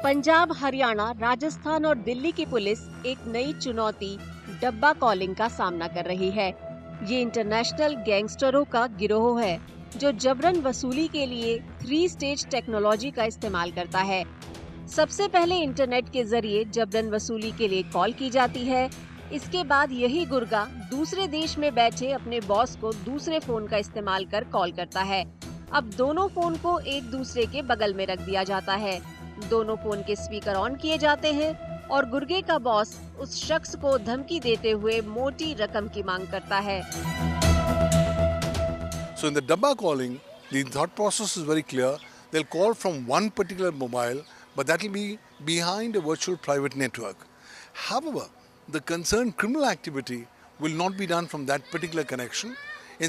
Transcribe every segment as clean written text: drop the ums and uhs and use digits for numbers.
पंजाब, हरियाणा, राजस्थान और दिल्ली की पुलिस एक नई चुनौती डब्बा कॉलिंग का सामना कर रही है। ये इंटरनेशनल गैंगस्टरों का गिरोह है जो जबरन वसूली के लिए 3 स्टेज टेक्नोलॉजी का इस्तेमाल करता है। सबसे पहले इंटरनेट के जरिए जबरन वसूली के लिए कॉल की जाती है। इसके बाद यही गुर्गा दूसरे देश में बैठे अपने बॉस को दूसरे फोन का इस्तेमाल कर कॉल करता है। अब दोनों फोन को एक दूसरे के बगल में रख दिया जाता है। दोनों फोन के स्पीकर ऑन किए जाते हैं और गुर्गे का बॉस उस शख्स को धमकी देते हुए मोटी रकम की मांग करता है। So in the Dabba calling, the thought process is very clear. They'll call from one particular mobile, but that will be behind a virtual private network. However, the concerned criminal activity will not be done from that particular connection.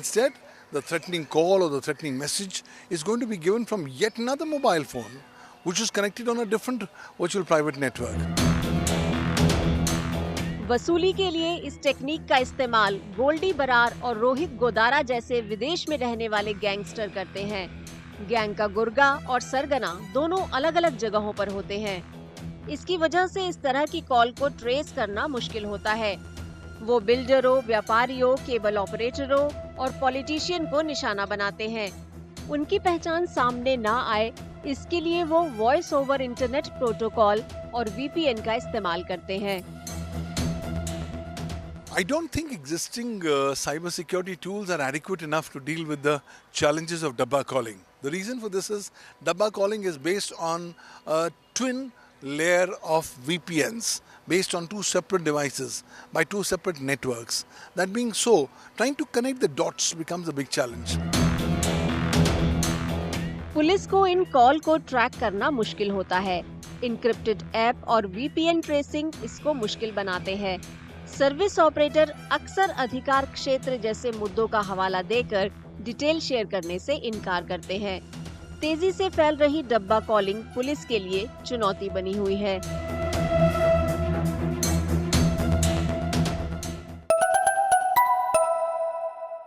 Instead, the threatening call or the threatening message is going to be given from yet another mobile phone, which is connected on a different virtual private network. वसूली के लिए इस technique का इस्तेमाल गोल्डी बरार और रोहित गोदारा जैसे विदेश में रहने वाले गैंगस्टर करते हैं। गैंग का गुर्गा और सरगना दोनों अलग अलग जगहों पर होते हैं। इसकी वजह से इस तरह की कॉल को ट्रेस करना मुश्किल होता है। वो बिल्डरों, व्यापारियों, केबल ऑपरेटरों और पॉलिटिशियन को निशाना बनाते हैं। उनकी पहचान सामने ना आए, इसके लिए वो वॉइस ओवर इंटरनेट प्रोटोकॉल और VPN का इस्तेमाल करते हैं। I don't think existing cybersecurity tools are adequate enough to deal with the challenges of Dabba calling. The reason for this is Dabba calling is based on a twin layer of VPNs based on two separate devices by two separate networks. That being so, trying to connect the dots becomes a big challenge. Police को इन call को track करना मुश्किल होता है। Encrypted app और VPN tracing इसको मुश्किल बनाते हैं। सर्विस ऑपरेटर अक्सर अधिकार क्षेत्र जैसे मुद्दों का हवाला देकर डिटेल शेयर करने से इनकार करते हैं। तेजी से फैल रही डब्बा कॉलिंग पुलिस के लिए चुनौती बनी हुई है।